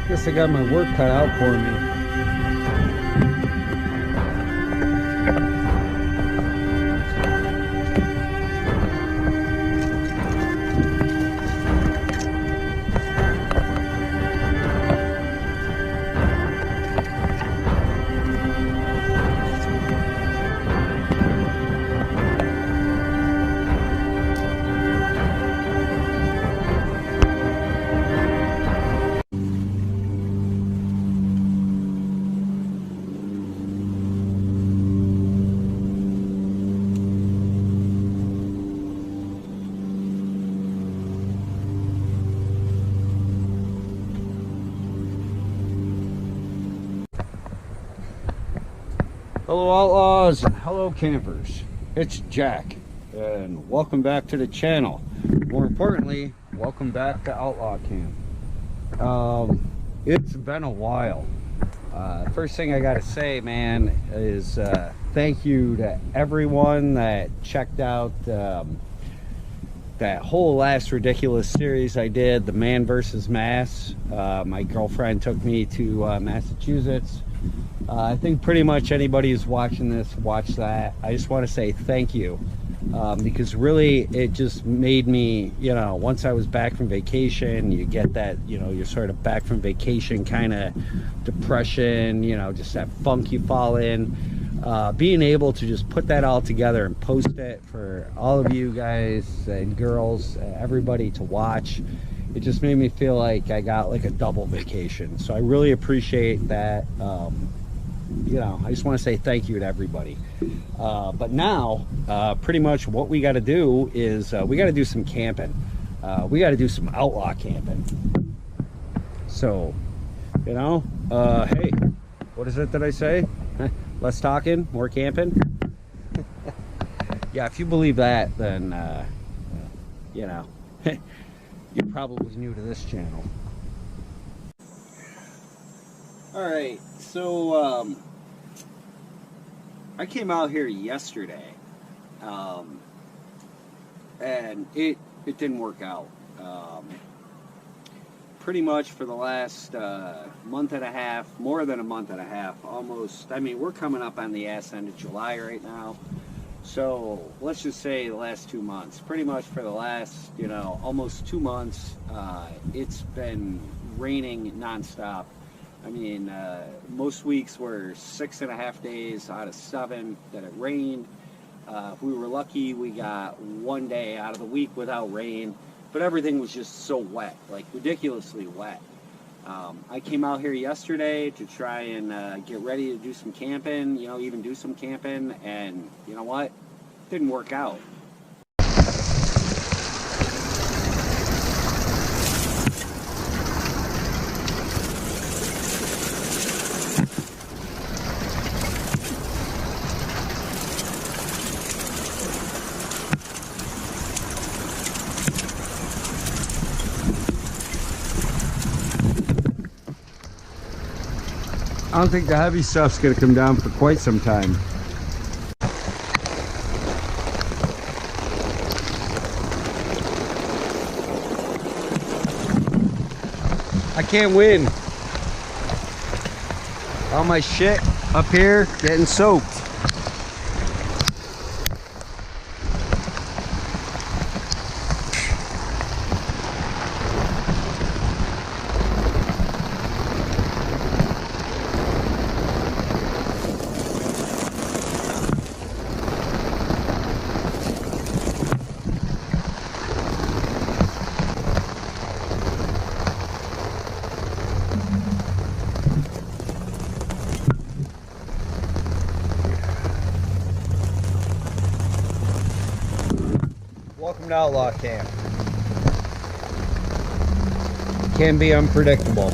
Guess I got my work cut out for me. Hello Outlaws and hello campers, it's Jack and welcome back to the channel. More importantly, welcome back to Outlaw Camp. It's been a while. First thing I gotta say, man, is thank you to everyone that checked out that whole last ridiculous series I did, the Man versus Mass. My girlfriend took me to Massachusetts. I think pretty much anybody who's watching this watched that. I just want to say thank you, because really it just made me, you know, once I was back from vacation, you get that, you know, you're sort of back from vacation kind of depression, you know, just that funk you fall in. Being able to just put that all together and post it for all of you guys and girls, everybody to watch, it just made me feel like I got like a double vacation. So I really appreciate that. You know, I just want to say thank you to everybody. But now, pretty much what we got to do is we got to do some camping. We got to do some outlaw camping. So, you know, hey, what is it that I say? Less talking, more camping. Yeah, if you believe that, then, you know, you're probably new to this channel. Alright, so I came out here yesterday, and it didn't work out. Pretty much for the last month and a half, more than a month and a half, almost, I mean, we're coming up on the ass end of July right now, so let's just say the last 2 months, pretty much for the last, you know, almost 2 months, it's been raining nonstop. I mean, most weeks were 6.5 days out of 7 that it rained. If we were lucky, we got 1 day out of the week without rain, but everything was just so wet, like ridiculously wet. I came out here yesterday to try and get ready to do some camping, you know, even do some camping, and you know what? It didn't work out. I don't think the heavy stuff's gonna come down for quite some time. I can't win. All my shit up here getting soaked. Welcome to Outlaw Camp. Can be unpredictable.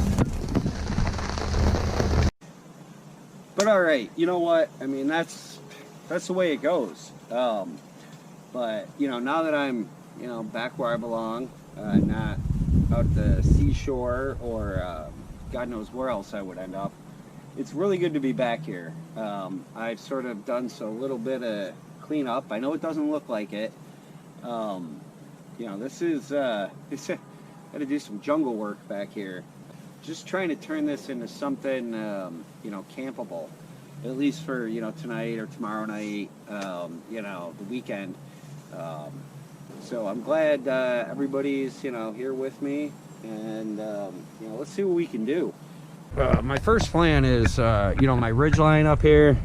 But alright, you know what? I mean, that's the way it goes. But, you know, now that I'm, you know, back where I belong, not out at the seashore or God knows where else I would end up, it's really good to be back here. I've sort of done a little bit of cleanup. I know it doesn't look like it. You know, this is got to do some jungle work back here. just trying to turn this into something, you know, campable, at least for, you know, tonight or tomorrow night, you know, the weekend. So I'm glad everybody's, you know, here with me, and, you know, let's see what we can do. My first plan is, you know, my ridgeline up here.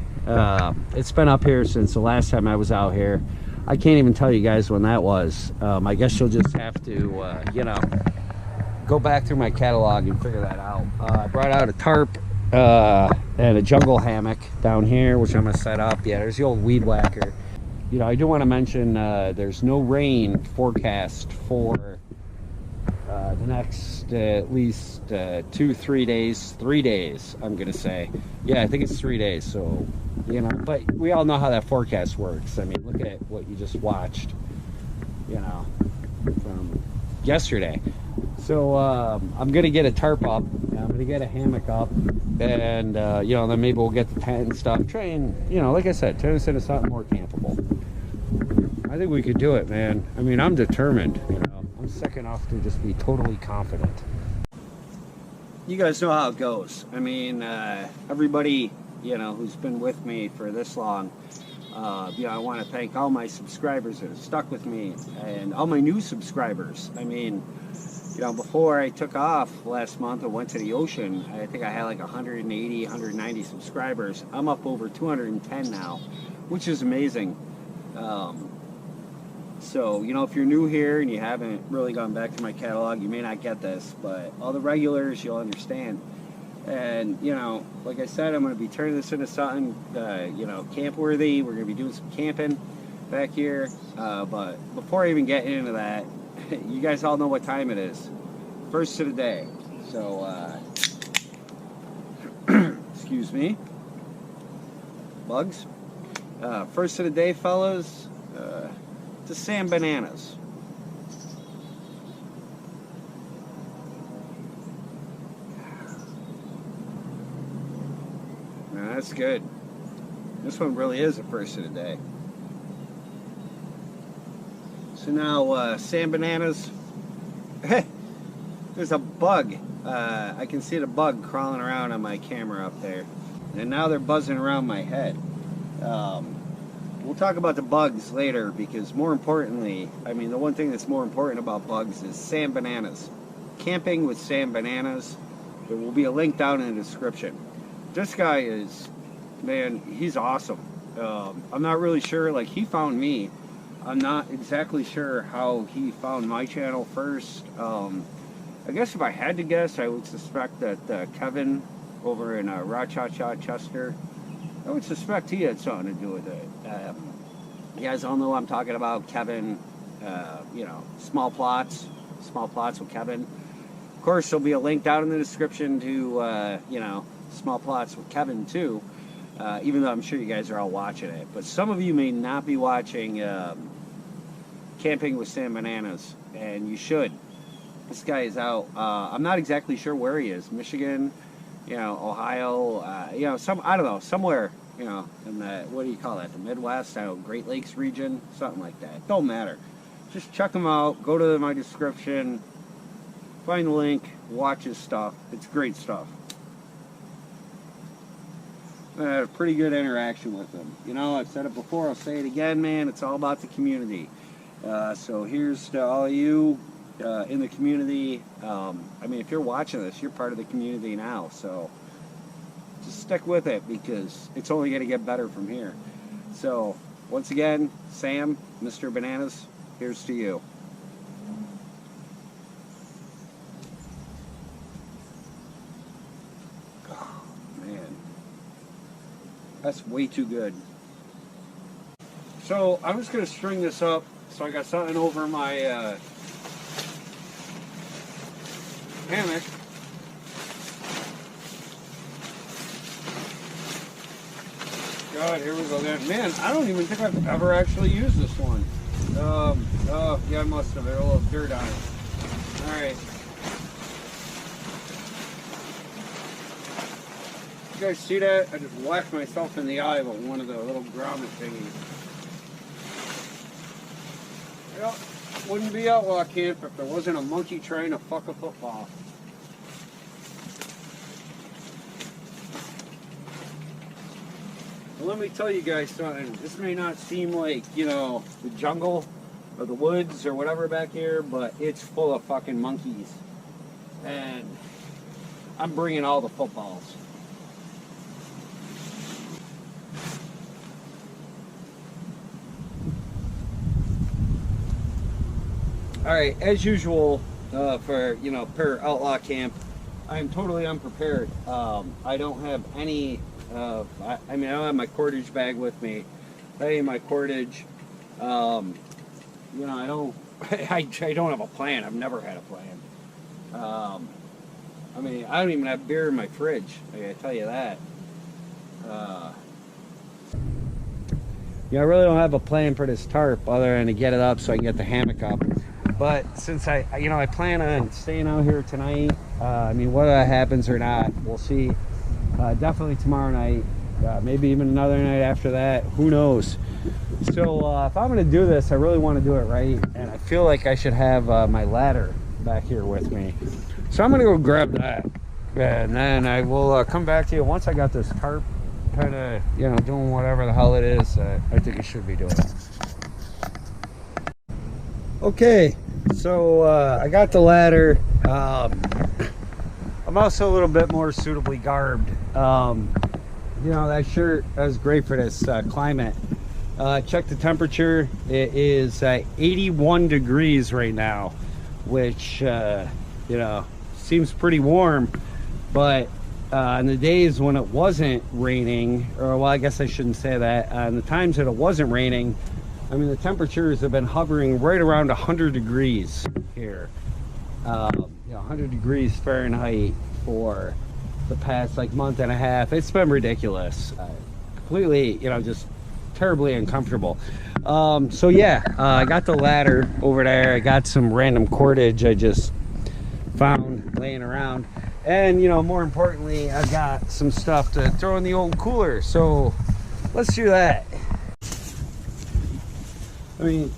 It's been up here since the last time I was out here. I can't even tell you guys when that was. I guess you'll just have to, you know, go back through my catalog and figure that out. I brought out a tarp and a jungle hammock down here, which I'm going to set up. Yeah, there's the old weed whacker. You know, I do want to mention there's no rain forecast for the next at least 2-3 days. 3 days, I'm going to say. Yeah, I think it's 3 days. So, you know, but we all know how that forecast works. I mean, look at what you just watched, you know, from yesterday. So I'm going to get a tarp up. I'm going to get a hammock up. And, you know, then maybe we'll get the tent and stuff. Try and, you know, like I said, turn this into something more campable. I think we could do it, man. I mean, I'm determined, you know. I'm sick enough to just be totally confident. You guys know how it goes. I mean, everybody, you know, who's been with me for this long, you know, I want to thank all my subscribers that have stuck with me and all my new subscribers. I mean, you know, before I took off last month and went to the ocean, I think I had like 180, 190 subscribers. I'm up over 210 now, which is amazing. So, you know, if you're new here and you haven't really gone back to my catalog, you may not get this, but all the regulars, you'll understand. And, you know, like I said, I'm going to be turning this into something, you know, camp-worthy. We're going to be doing some camping back here. But before I even get into that, you guys all know what time it is. First of the day. So, excuse me. Bugs. First of the day, fellas. To Sam Bananas. Now, that's good. This one really is the first of the day. So now, Sam Bananas. There's a bug. I can see the bug crawling around on my camera up there. And now they're buzzing around my head. We'll talk about the bugs later, because more importantly, I mean, the one thing that's more important about bugs is Sam Bananas. Camping with Sam Bananas. There will be a link down in the description. This guy is, man, he's awesome. I'm not really sure, like, he found me. I'm not exactly sure how he found my channel first. I guess if I had to guess, I would suspect that Kevin over in Rochester, I would suspect he had something to do with it. You guys all know I'm talking about Kevin, you know, small plots with Kevin. Of course, there'll be a link down in the description to, you know, small plots with Kevin too, even though I'm sure you guys are all watching it. But some of you may not be watching Camping with Sam Bananas, and you should. This guy is out. I'm not exactly sure where he is. Michigan, you know, Ohio, you know, I don't know, somewhere, you know, in the, what do you call that, the Midwest, I don't know, Great Lakes region, something like that. Don't matter. Just check him out, go to my description, find the link, watch his stuff. It's great stuff. I had a pretty good interaction with him. You know, I've said it before, I'll say it again, man, it's all about the community. So here's to all you in the community. I mean, if you're watching this, you're part of the community now, so just stick with it, because it's only going to get better from here. So once again, Sam, Mr. Bananas, here's to you. Oh, man, that's way too good. So I'm just going to string this up, so I got something over my hammock. God, here we go then. Man, I don't even think I've ever actually used this one. Oh, yeah, I must have. There's a little dirt on it. Alright. You guys see that? I just whacked myself in the eye with one of the little grommet thingies. Yep. Wouldn't be Outlaw Camp if there wasn't a monkey trying to fuck a football. Let me tell you guys something. This may not seem like, you know, the jungle or the woods or whatever back here, but it's full of fucking monkeys. And I'm bringing all the footballs. Alright, as usual, for, you know, per Outlaw Camp, I'm totally unprepared. I don't have any, I mean, I don't have my cordage bag with me. That ain't my cordage. You know, I don't have a plan. I've never had a plan. I mean, I don't even have beer in my fridge. I gotta tell you that. Yeah, I really don't have a plan for this tarp other than to get it up so I can get the hammock up. But since I plan on staying out here tonight, I mean, whether that happens or not, we'll see. Definitely tomorrow night, maybe even another night after that, who knows. So if I'm going to do this, I really want to do it right, and I feel like I should have my ladder back here with me. So I'm going to go grab that, and then I will come back to you once I got this tarp kind of, you know, doing whatever the hell it is I think it should be doing. Okay, so I got the ladder. I'm also a little bit more suitably garbed. You know, that shirt, that was great for this climate. Check the temperature. It is 81 degrees right now, which, you know, seems pretty warm. But on the days when it wasn't raining, or well, I guess I shouldn't say that, on the times that it wasn't raining, I mean, the temperatures have been hovering right around 100 degrees here. You know, 100 degrees Fahrenheit for the past like month and a half. It's been ridiculous. Completely, you know, just terribly uncomfortable. So yeah, I got the ladder over there. I got some random cordage I just found laying around. And, you know, more importantly, I've got some stuff to throw in the old cooler. So let's do that. I mean,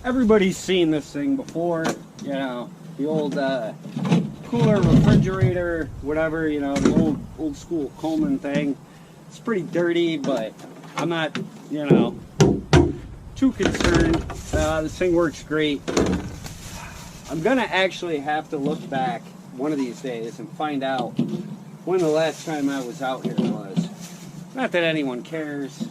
everybody's seen this thing before, you know, the old cooler, refrigerator, whatever, you know, the old school Coleman thing. It's pretty dirty, but I'm not, you know, too concerned. This thing works great. I'm gonna actually have to look back one of these days and find out when the last time I was out here was. Not that anyone cares.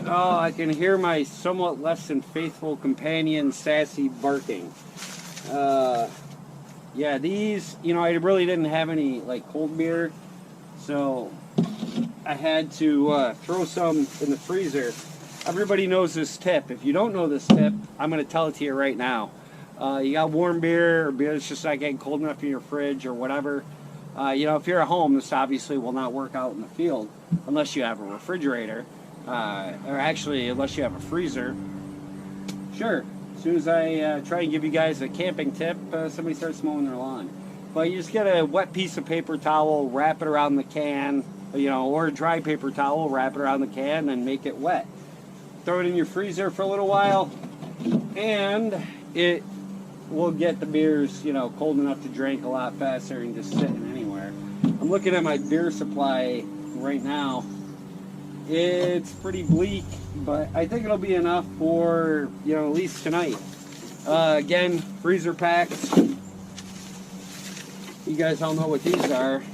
Oh, I can hear my somewhat less than faithful companion, Sassy, barking. Yeah, these, you know, I really didn't have any, like, cold beer, so I had to throw some in the freezer. Everybody knows this tip. If you don't know this tip, I'm going to tell it to you right now. You got warm beer, or beer that's just not getting cold enough in your fridge, or whatever. You know, if you're at home, this obviously will not work out in the field, unless you have a refrigerator. Or actually, unless you have a freezer. Sure, as soon as I try and give you guys a camping tip, somebody starts mowing their lawn. But you just get a wet piece of paper towel, wrap it around the can, you know, or a dry paper towel, wrap it around the can, and make it wet. Throw it in your freezer for a little while, and it will get the beers, you know, cold enough to drink a lot faster and just sitting anywhere. I'm looking at my beer supply right now. It's pretty bleak, but I think it'll be enough for, you know, at least tonight. Again, freezer packs. You guys all know what these are.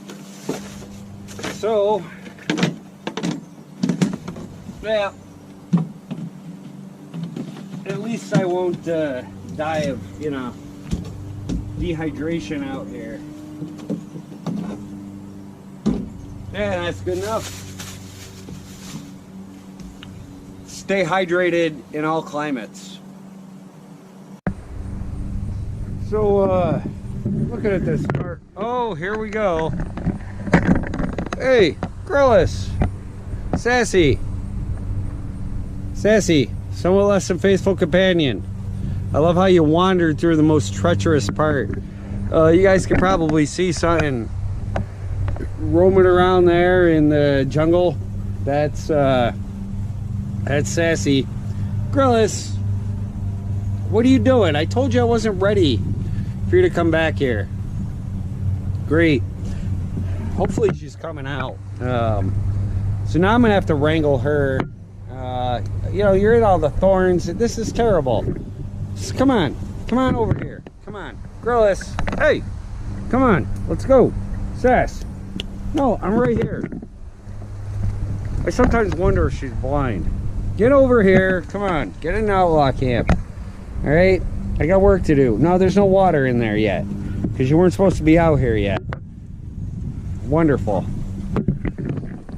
So, yeah, at least I won't die of, you know, dehydration out here. Yeah, that's good enough. Stay hydrated in all climates. So, looking at this cart. Oh, here we go. Hey, Grillis. Sassy. Sassy, somewhat less than faithful companion. I love how you wandered through the most treacherous part. You guys can probably see something roaming around there in the jungle. That's Sassy. Grillis, what are you doing? I told you I wasn't ready for you to come back here. Great. hopefully she's coming out. So now I'm gonna have to wrangle her. You know, you're in all the thorns. This is terrible. Just come on over here. Come on, Grillis. Hey, come on, let's go. Sass. No, I'm right here. I sometimes wonder if she's blind. Get over here. Come on, get in Outlaw Camp. All right, I got work to do. No, there's no water in there yet because you weren't supposed to be out here yet. Wonderful.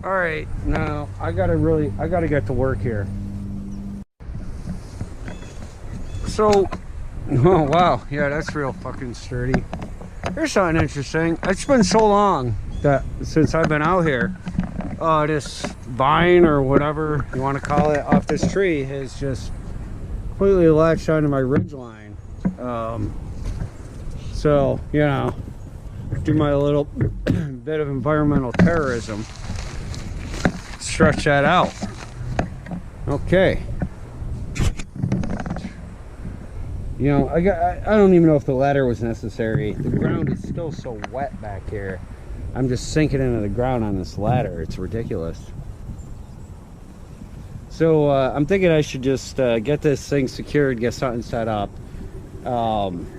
All right, now I gotta get to work here. So, oh wow, yeah, that's real fucking sturdy. Here's something interesting. It's been so long that since I've been out here, this vine or whatever you want to call it off this tree has just completely latched onto my ridge line. So, you know, do my little bit of environmental terrorism. Stretch that out. Okay. You know, I don't even know if the ladder was necessary. The ground is still so wet back here. I'm just sinking into the ground on this ladder. It's ridiculous. So I'm thinking I should just get this thing secured, get something set up,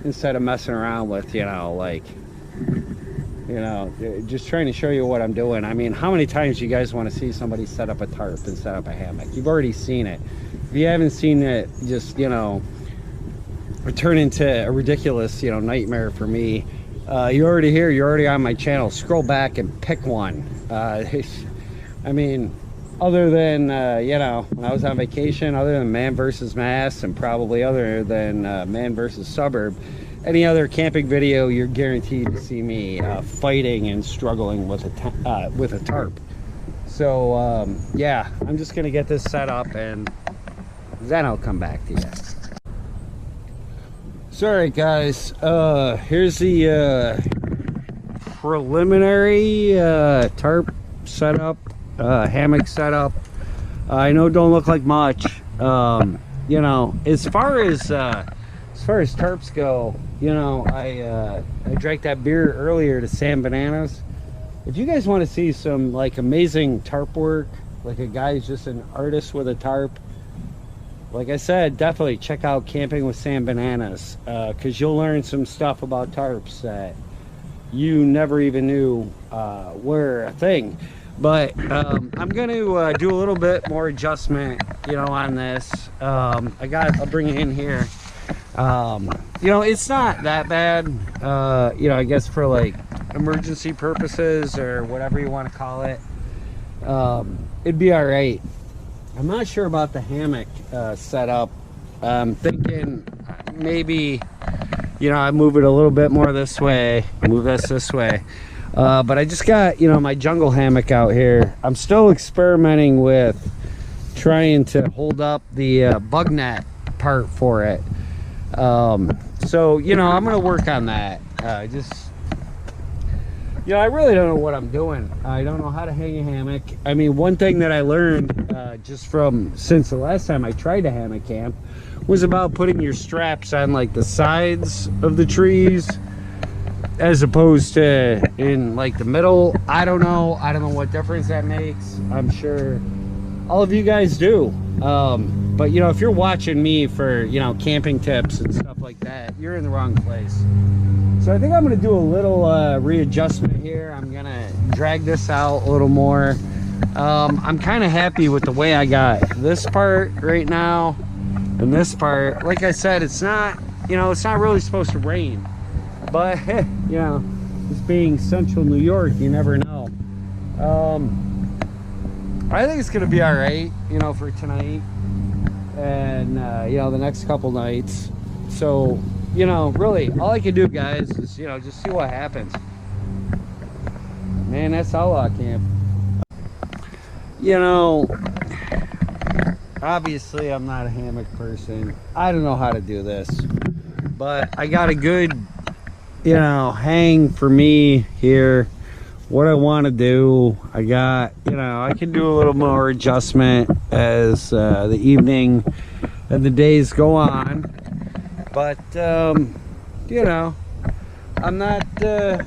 instead of messing around with, you know, like, you know, just trying to show you what I'm doing. I mean, how many times you guys want to see somebody set up a tarp and set up a hammock? You've already seen it. If you haven't seen it, just, you know, turn into a ridiculous, you know, nightmare for me. You're already here, you're already on my channel. Scroll back and pick one. I mean, other than you know, when I was on vacation, other than Man versus Mass, and probably other than Man versus Suburb, any other camping video, you're guaranteed to see me fighting and struggling with a tarp. So yeah, I'm just gonna get this set up and then I'll come back to you. Sorry guys, here's the preliminary tarp setup, hammock setup. I know it don't look like much. You know, as far as tarps go, you know, I drank that beer earlier to Sam Bananas. If you guys want to see some like amazing tarp work, like a guy's just an artist with a tarp, like I said, definitely check out Camping with Sam Bananas, because you'll learn some stuff about tarps that you never even knew were a thing. But I'm going to do a little bit more adjustment, you know, on this. I'll bring it in here. You know, it's not that bad, you know, I guess for like emergency purposes or whatever you want to call it. It'd be all right. I'm not sure about the hammock setup. I'm thinking maybe, you know, I move it a little bit more this way, move this way. But I just got, you know, my jungle hammock out here. I'm still experimenting with trying to hold up the bug net part for it. So, you know, I'm going to work on that. You know, I really don't know what I'm doing. I don't know how to hang a hammock. I mean, one thing that I learned just since the last time I tried a hammock camp was about putting your straps on like the sides of the trees as opposed to in like the middle. I don't know what difference that makes. I'm sure all of you guys do. But you know, if you're watching me for, you know, camping tips and stuff like that, you're in the wrong place. So I think I'm going to do a little readjustment here. I'm going to drag this out a little more. I'm kind of happy with the way I got this part right now and this part. Like I said, it's not, you know, it's not really supposed to rain. But, you know, this being central New York, you never know. I think it's going to be all right, you know, for tonight and, you know, the next couple nights. So, you know, really, all I can do, guys, is, you know, just see what happens. Man, that's Outlaw Camp. You know, obviously I'm not a hammock person. I don't know how to do this. But I got a good, you know, hang for me here. What I want to do, I got, you know, I can do a little more adjustment as the evening and the days go on. But, you know, I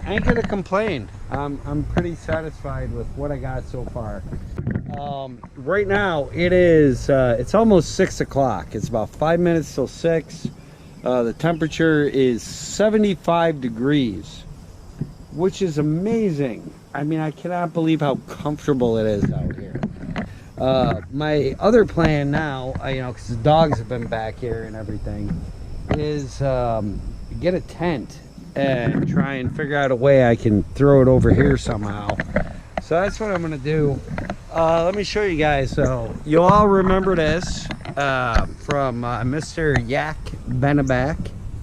ain't gonna complain. I'm pretty satisfied with what I got so far. Right now it is it's almost 6 o'clock. It's about 5 minutes till 6. The temperature is 75 degrees, which is amazing. I mean, I cannot believe how comfortable it is out here. My other plan now, you know, because the dogs have been back here and everything, is get a tent and try and figure out a way I can throw it over here somehow. So that's what I'm gonna do. Let me show you guys. So you all remember this from Mr. Yak Benabak.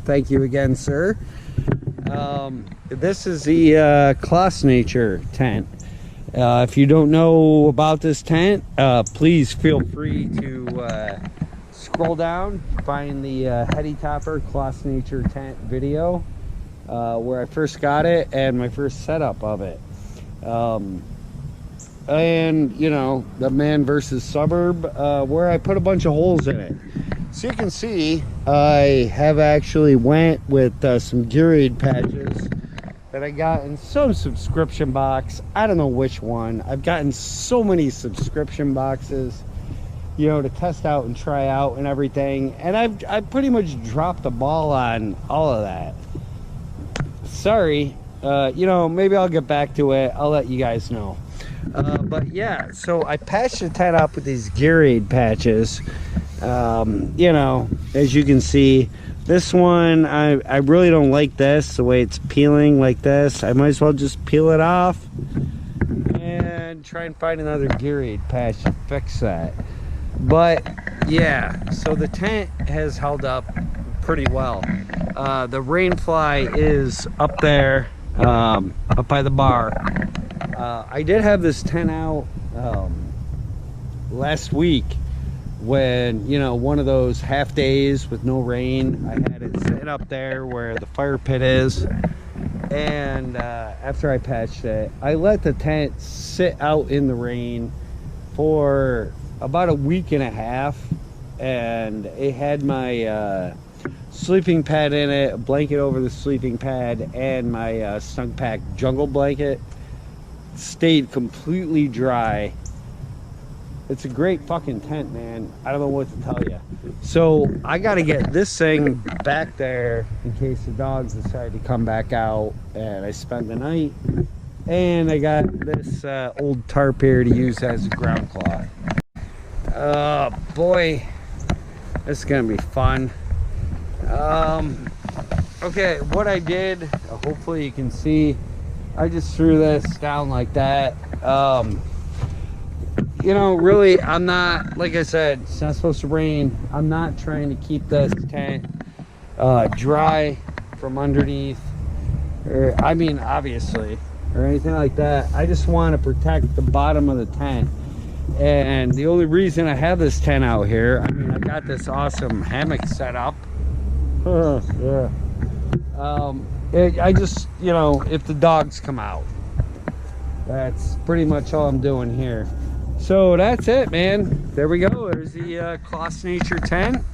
Thank you again, sir. This is the Clostnature tent. If you don't know about this tent, please feel free to scroll down, find the Heady Topper Clostnature tent video where I first got it and my first setup of it. And you know, the man versus suburb, where I put a bunch of holes in it. So you can see I have actually went with some Gearade patches that I got in some subscription box. I don't know which one. I've gotten so many subscription boxes, you know, to test out and try out and everything, and I've pretty much dropped the ball on all of that. Sorry. You know, maybe I'll get back to it. I'll let you guys know. But yeah, so I patched the tent up with these Gearade patches. You know, as you can see, this one, I really don't like this, the way it's peeling like this. I might as well just peel it off and try and find another Gearade patch to fix that. But yeah, so the tent has held up pretty well. The rainfly is up there, up by the bar. I did have this tent out last week when, you know, one of those half days with no rain. I had it set up there where the fire pit is, and after I patched it, I let the tent sit out in the rain for about a week and a half, and it had my sleeping pad in it, a blanket over the sleeping pad, and my SNUGPAK jungle blanket. Stayed completely dry. It's a great fucking tent, man. I don't know what to tell you. So I got to get this thing back there in case the dogs decide to come back out and I spend the night. And I got this old tarp here to use as a ground cloth. Oh boy, this is gonna be fun. Okay, what I did, hopefully you can see, I just threw this down like that. You know, really, I'm not, like I said, it's not supposed to rain. I'm not trying to keep this tent dry from underneath, or I mean, obviously, or anything like that. I just want to protect the bottom of the tent. And the only reason I have this tent out here, I mean, I got this awesome hammock set up. Yeah. I just, you know, if the dogs come out, that's pretty much all I'm doing here. So that's it, man. There we go. There's the Clostnature tent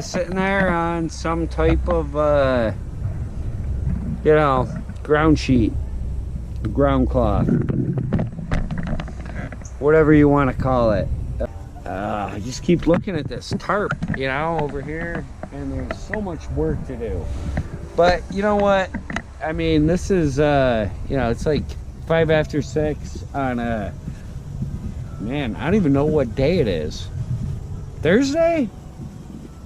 sitting there on some type of you know, ground sheet, ground cloth, whatever you want to call it. I just keep looking at this tarp, you know, over here, and there's so much work to do. But you know what? I mean, this is, you know, it's like 5 after 6 on a, man, I don't even know what day it is. Thursday?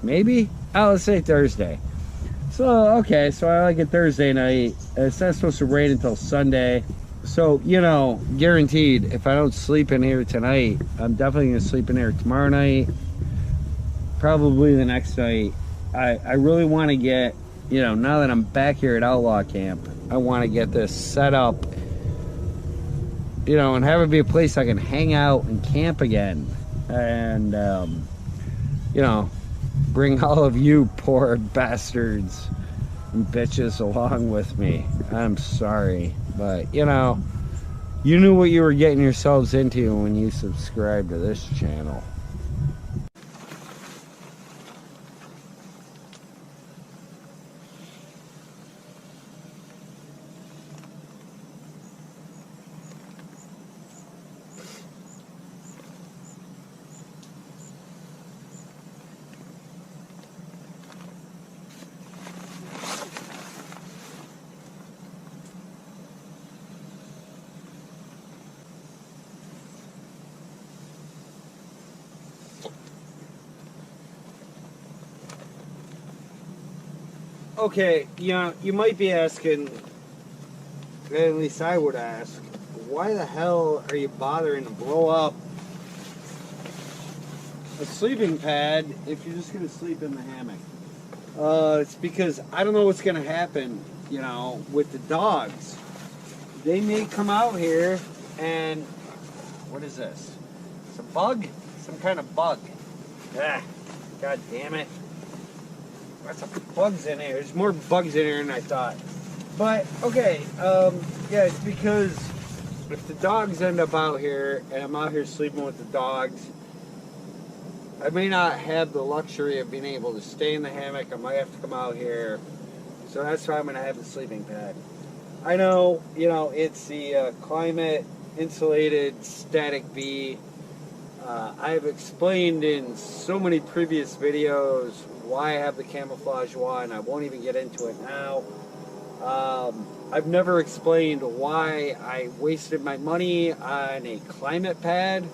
Maybe? Oh, let's say Thursday. So, okay, so I like it Thursday night. It's not supposed to rain until Sunday. So, you know, guaranteed, if I don't sleep in here tonight, I'm definitely going to sleep in here tomorrow night. Probably the next night. I really want to get, you know, now that I'm back here at Outlaw Camp, I want to get this set up, you know, and have it be a place I can hang out and camp again. And, you know, bring all of you poor bastards and bitches along with me. I'm sorry, but, you know, you knew what you were getting yourselves into when you subscribed to this channel. okay, you know, you might be asking, at least I would ask, why the hell are you bothering to blow up a sleeping pad if you're just going to sleep in the hammock? It's because I don't know what's going to happen, you know, with the dogs. They may come out here and, what is this? It's a bug? Some kind of bug. Ah, God damn it. Lots of bugs in here. There's more bugs in here than I thought. But, okay, yeah, it's because if the dogs end up out here and I'm out here sleeping with the dogs, I may not have the luxury of being able to stay in the hammock. I might have to come out here. So that's why I'm going to have the sleeping pad. I know, you know, it's the Klymit insulated static B. I've explained in so many previous videos why I have the camouflage one. I won't even get into it now. I've never explained why I wasted my money on a Klymit pad.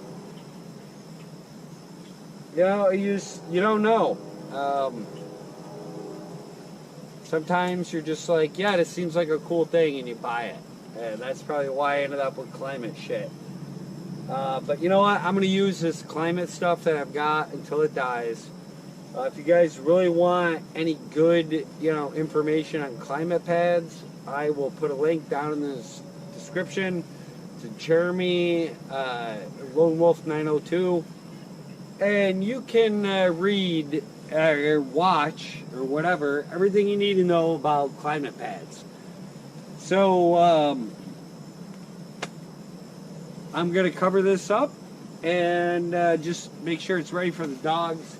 You know, you don't know. Sometimes you're just like, yeah, this seems like a cool thing, and you buy it. And that's probably why I ended up with Klymit shit. But you know what? I'm going to use this Klymit stuff that I've got until it dies. If you guys really want any good, you know, information on Klymit pads, I will put a link down in the description to Jeremy, Lone Wolf 902. And you can read or watch or whatever, everything you need to know about Klymit pads. So I'm going to cover this up and just make sure it's ready for the dogs.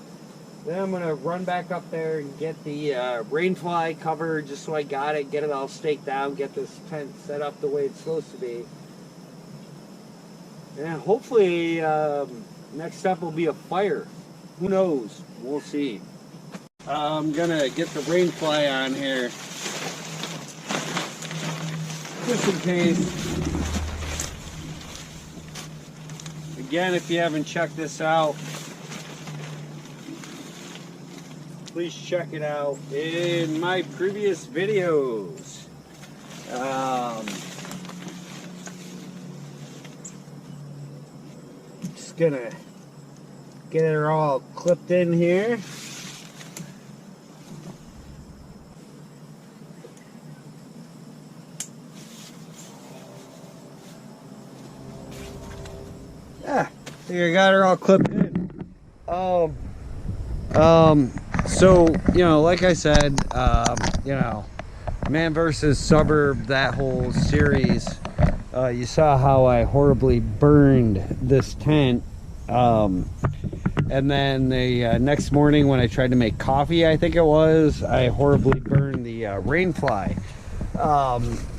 Then I'm going to run back up there and get the rainfly cover just so I got it, get it all staked down, get this tent set up the way it's supposed to be. And hopefully next up will be a fire. Who knows? We'll see. I'm going to get the rainfly on here just in case. Again, if you haven't checked this out, please check it out in my previous videos. Just gonna get it all clipped in here. Yeah, I think I got her all clipped in. So, you know, like I said, you know, man versus suburb, that whole series, you saw how I horribly burned this tent. And then the next morning when I tried to make coffee, I think it was, I horribly burned the rainfly.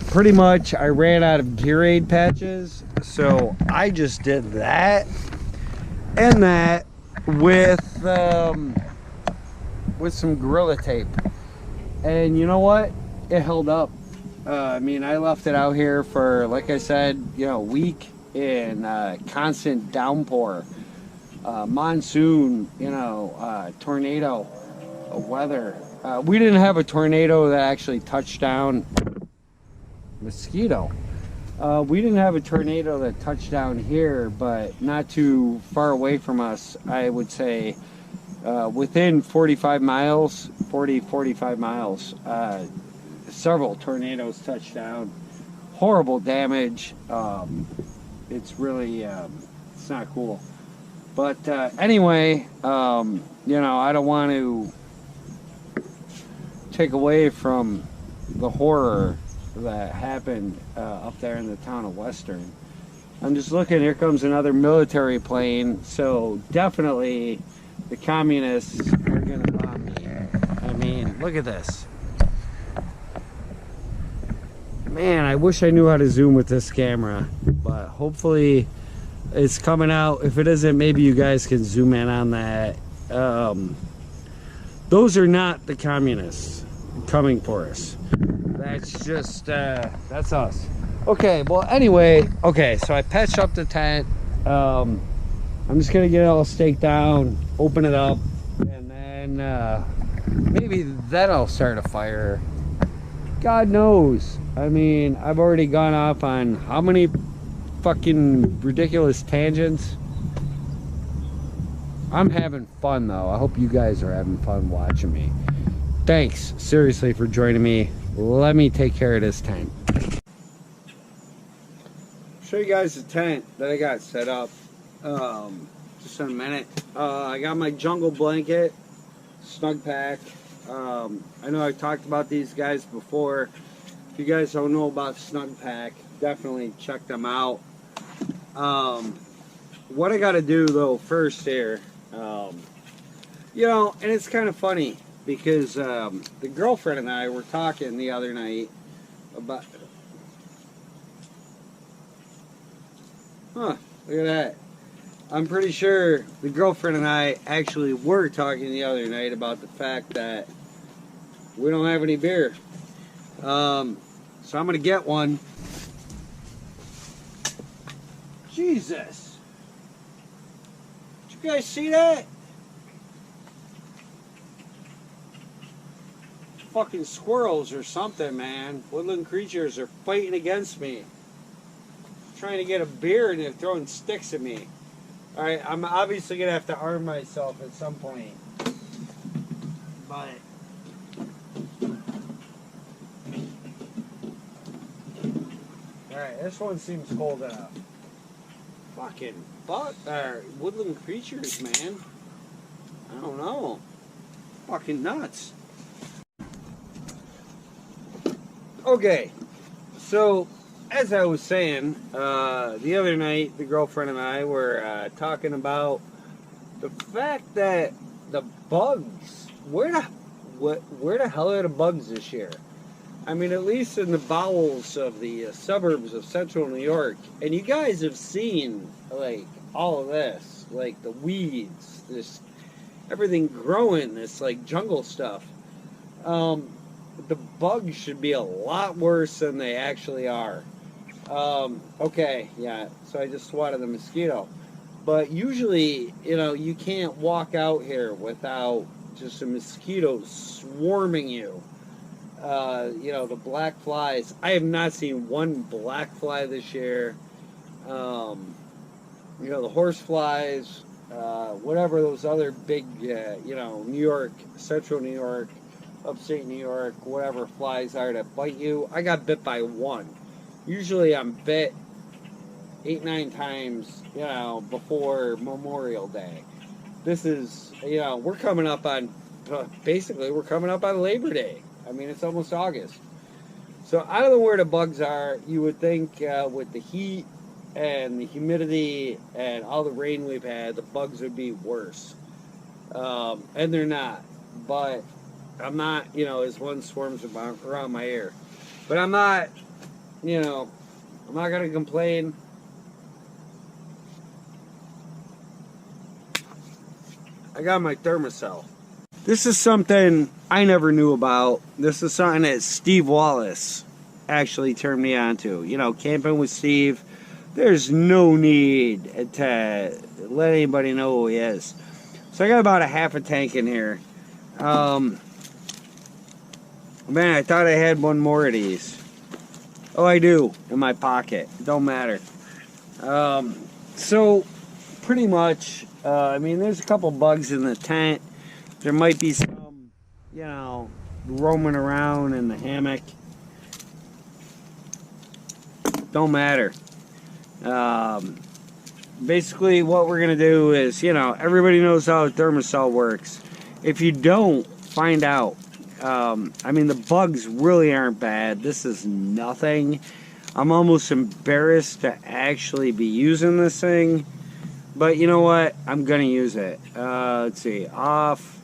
Pretty much I ran out of gear aid patches, so I just did that and that with some Gorilla Tape, and you know what, it held up. I mean, I left it out here for, like I said, you know, a week in constant downpour, monsoon, you know, tornado weather. We didn't have a tornado that actually touched down. Mosquito. We didn't have a tornado that touched down here, but not too far away from us, I would say within 45 miles, 45 miles, several tornadoes touched down. Horrible damage. It's really, it's not cool. But anyway, you know, I don't want to take away from the horror that happened up there in the town of Western. I'm just looking, here comes another military plane, so definitely the communists are gonna bomb me. I mean, look at this. Man, I wish I knew how to zoom with this camera, but hopefully it's coming out. If it isn't, maybe you guys can zoom in on that. Those are not the communists coming for us. That's just, that's us. Okay, well, anyway, okay, so I patched up the tent. I'm just gonna get it all staked down, open it up, and then maybe then I'll start a fire. God knows. I mean, I've already gone off on how many fucking ridiculous tangents. I'm having fun though. I hope you guys are having fun watching me. Thanks, seriously, for joining me. Let me take care of this tent. Show you guys the tent that I got set up. Just in a minute. I got my jungle blanket, SNUGPAK. I know I've talked about these guys before. If you guys don't know about SNUGPAK, definitely check them out. What I got to do though first here, you know, and it's kind of funny because the girlfriend and I were talking the other night about. Huh? Look at that. I'm pretty sure the girlfriend and I actually were talking the other night about the fact that we don't have any beer. So I'm gonna get one. Jesus! Did you guys see that? Fucking squirrels or something, man. Woodland creatures are fighting against me. Trying to get a beer and they're throwing sticks at me. Alright, I'm obviously gonna have to arm myself at some point. But alright, this one seems cold enough. Fucking woodland creatures, man. I don't know. Fucking nuts. Okay, so as I was saying, the other night, the girlfriend and I were talking about the fact that the bugs, where the hell are the bugs this year? I mean, at least in the bowels of the suburbs of central New York, and you guys have seen, like, all of this, like the weeds, this, everything growing, this, like, jungle stuff. The bugs should be a lot worse than they actually are. Okay, yeah, so I just swatted the mosquito. But usually, you know, you can't walk out here without just a mosquito swarming you. You know, the black flies. I have not seen one black fly this year. You know, the horse flies, whatever those other big, you know, New York, central New York, upstate New York, whatever flies are that bite you. I got bit by one. Usually I'm bit 8-9 times, you know, before Memorial Day. This is, you know, we're coming up on, basically we're coming up on Labor Day. I mean, it's almost August. So I don't know where the bugs are. You would think with the heat and the humidity and all the rain we've had, the bugs would be worse. And they're not. But I'm not, you know, as one swarms around my ear. But I'm not, you know, I'm not going to complain. I got my thermocell. This is something I never knew about. This is something that Steve Wallace actually turned me on to. You know, camping with Steve, there's no need to let anybody know who he is. So I got about a half a tank in here. Man, I thought I had one more of these. Oh, I do, in my pocket. Don't matter. So, pretty much, I mean, there's a couple bugs in the tent. There might be some, you know, roaming around in the hammock. Don't matter. Basically, what we're going to do is, you know, everybody knows how a thermocell works. If you don't, find out. I mean, the bugs really aren't bad. This is nothing. I'm almost embarrassed to actually be using this thing. But you know what? I'm going to use it. Let's see. Off.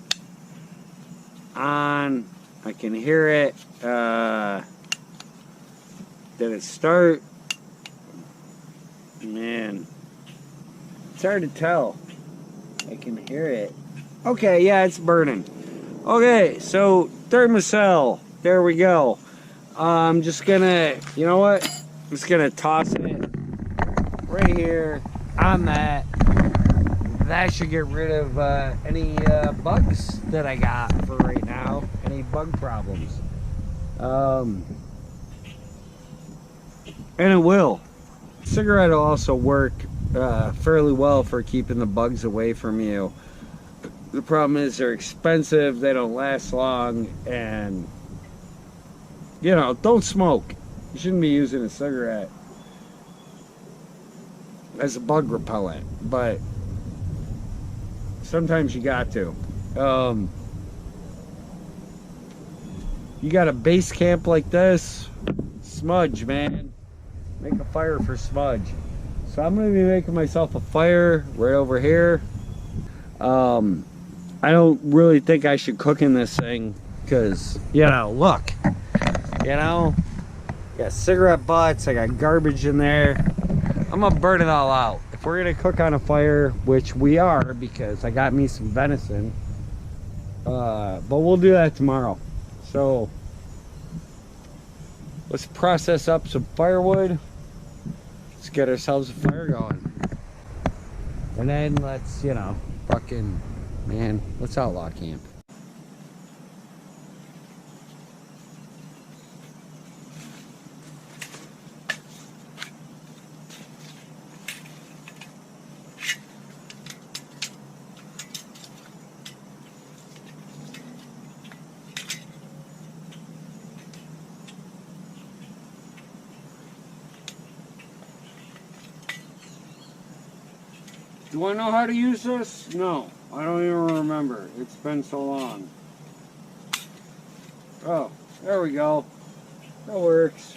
On. I can hear it. Did it start? Man. It's hard to tell. I can hear it. Okay, yeah, it's burning. Okay, so thermocell. There we go. I'm just gonna, you know what? I'm just gonna toss it right here on that. that should get rid of any bugs that I got for right now. Any bug problems. And it will. Cigarette will also work fairly well for keeping the bugs away from you. The problem is they're expensive, they don't last long, and you know, don't smoke. You shouldn't be using a cigarette as a bug repellent, but sometimes you got to. You got a base camp like this, smudge, man. Make a fire for smudge. So I'm gonna be making myself a fire right over here. I don't really think I should cook in this thing because, you know, look, you know, got cigarette butts, I got garbage in there. I'm gonna burn it all out. If we're gonna cook on a fire, which we are because I got me some venison, but we'll do that tomorrow. So let's process up some firewood. Let's get ourselves a fire going. And then let's, you know, fucking, man, let's outlaw camp. Do I know how to use this? No, I don't even remember. It's been so long. Oh, there we go. That works.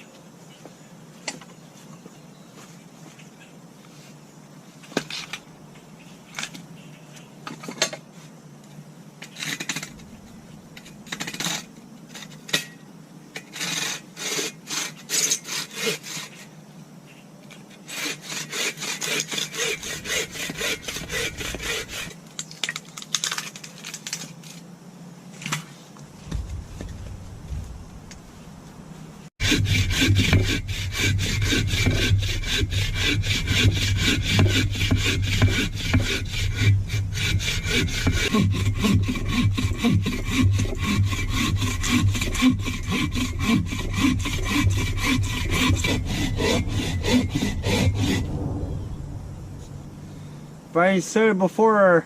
If I ain't said it before,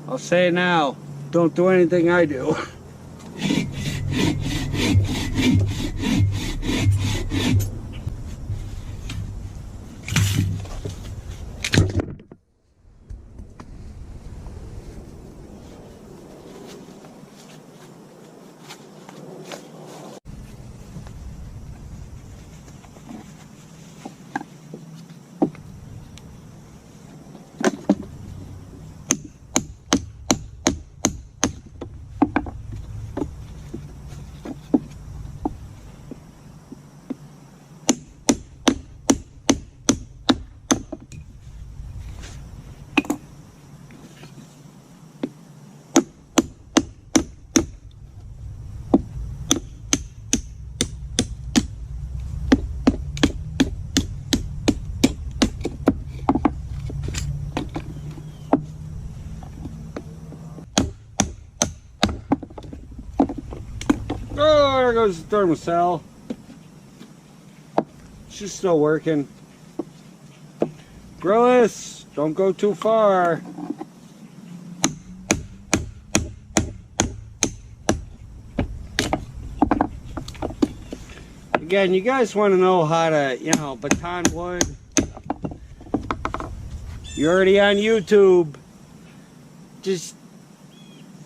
I'll say it now. Don't do anything I do. Oh, there goes the thermocell. She's still working. Grillis, don't go too far. Again, you guys want to know how to, you know, baton wood. You're already on YouTube. Just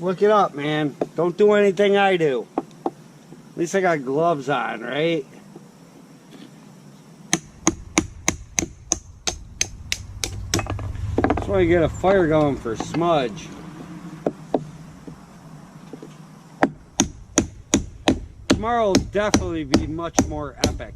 look it up, man. Don't do anything I do. At least I got gloves on, right? That's why you get a fire going for smudge. Tomorrow will definitely be much more epic.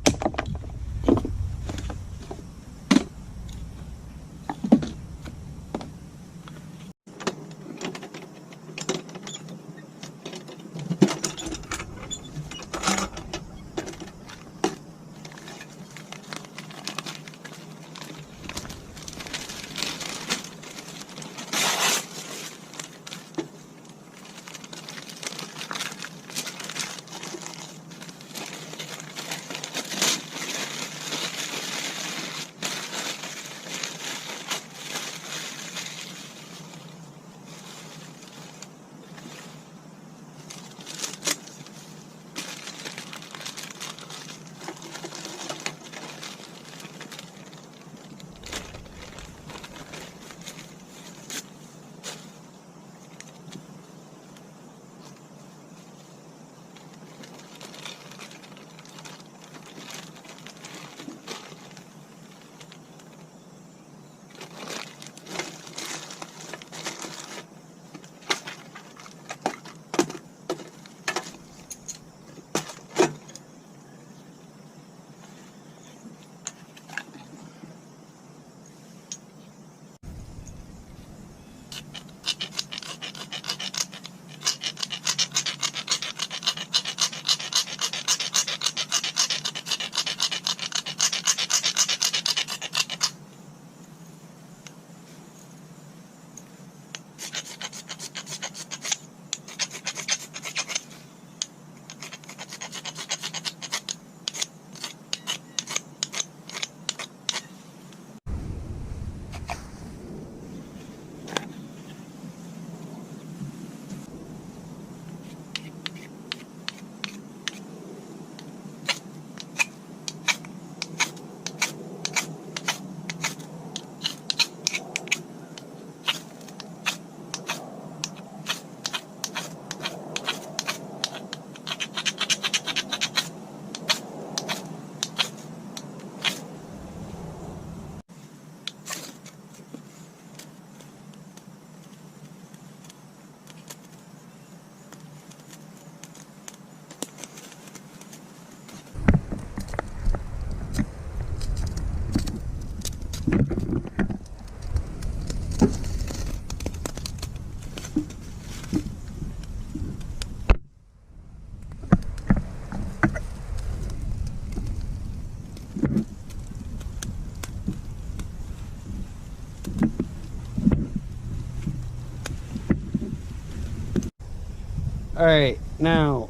All right, now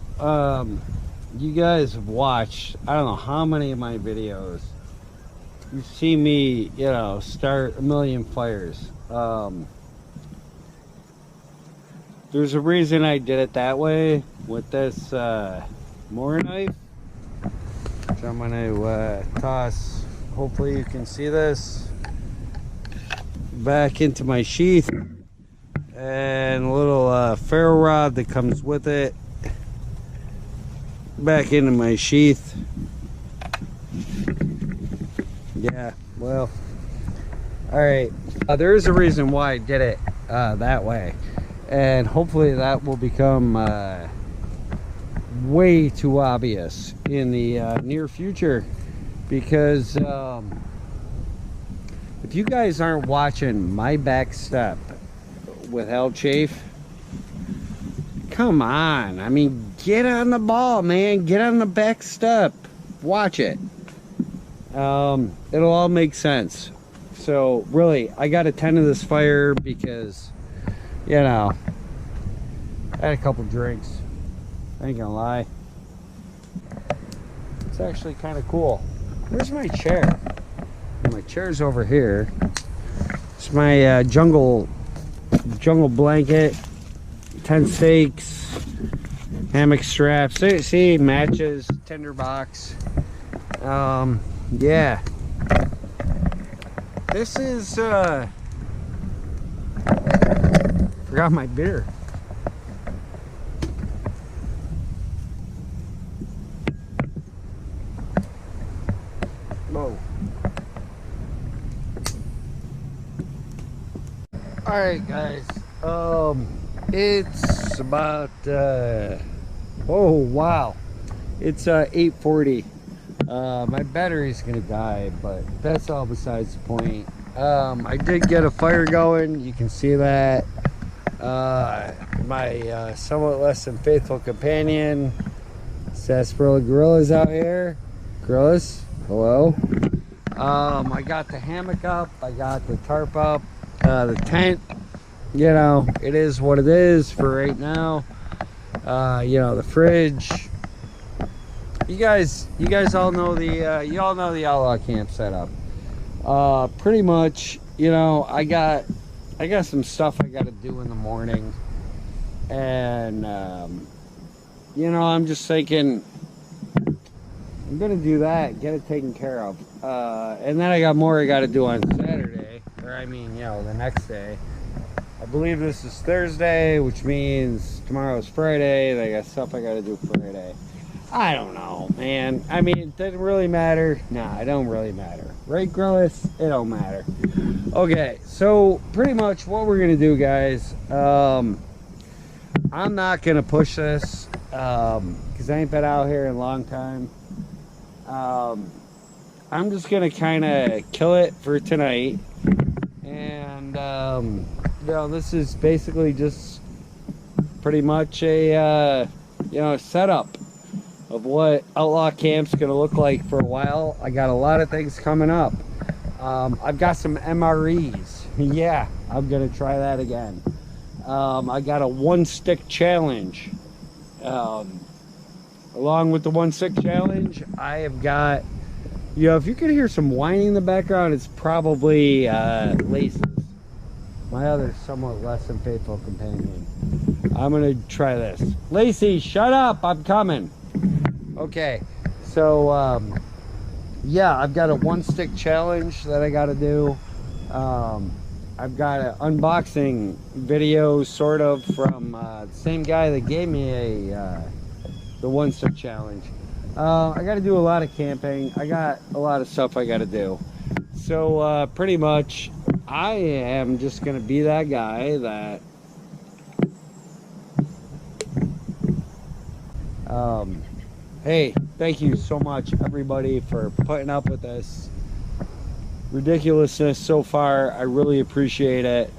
you guys have watched, I don't know how many of my videos. You see me, you know, start a million fires. There's a reason I did it that way with this mower knife, which I'm gonna toss. Hopefully you can see this back into my sheath, and a little ferro rod that comes with it back into my sheath. Yeah, well, all right. There is a reason why I did it that way, and hopefully that will become way too obvious in the near future, because if you guys aren't watching my back step with CHAFE, come on. I mean, get on the ball, man. Get on the back step. Watch it. It'll all make sense. So really, I got to tend to this fire because, you know, I had a couple drinks. I ain't gonna lie. It's actually kind of cool. Where's my chair? My chair's over here. It's my jungle blanket, tent stakes, hammock straps. See, matches, tinder box. Yeah. This is forgot my beer. Whoa. All right, guys. It's about oh wow, it's 8:40. My battery's gonna die, but that's all besides the point. I did get a fire going. You can see that. My somewhat less than faithful companion, sarsaparilla gorillas out here. Gorillas, hello. I got the hammock up. I got the tarp up. The tent, you know, it is what it is for right now. You know, the fridge. You guys all know the you all know the Outlaw Camp setup. Pretty much, you know, I got some stuff I got to do in the morning, and you know, I'm just thinking I'm gonna do that, get it taken care of, and then I got more I got to do on Saturday, or I mean, you know, the next day. I believe this is Thursday, which means tomorrow's Friday. I got stuff I got to do Friday. I don't know, man. I mean, it doesn't really matter. Nah, it don't really matter. Right, Grillis? It don't matter. Okay, so pretty much what we're going to do, guys, I'm not going to push this because I ain't been out here in a long time. I'm just going to kind of kill it for tonight. And, you know, this is basically just pretty much a, you know, setup of what Outlaw Camp's gonna look like for a while. I got a lot of things coming up. I've got some MREs. Yeah, I'm gonna try that again. I got a 1-stick challenge. Along with the 1-stick challenge, I have got, you know, if you can hear some whining in the background, it's probably Laces, my other somewhat less than faithful companion. I'm gonna try this. Lacey, shut up, I'm coming. Okay, so yeah, I've got a 1-stick challenge that I got to do. I've got an unboxing video, sort of, from the same guy that gave me the 1-stick challenge. I got to do a lot of camping. I got a lot of stuff I got to do. So pretty much, I am just gonna be that guy that hey, thank you so much, everybody, for putting up with this ridiculousness so far. I really appreciate it.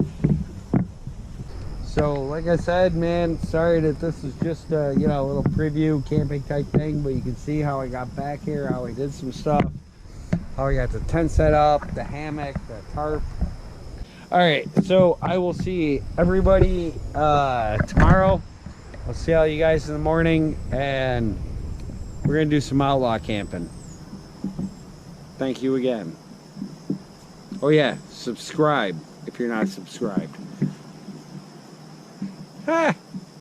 So, like I said, man, sorry that this is just a, you know, a little preview camping type thing, but you can see how I got back here, how I did some stuff, how I got the tent set up, the hammock, the tarp. All right, so I will see everybody tomorrow. I'll see all you guys in the morning, and we're going to do some outlaw camping. Thank you again. Oh yeah, subscribe if you're not subscribed. Ah!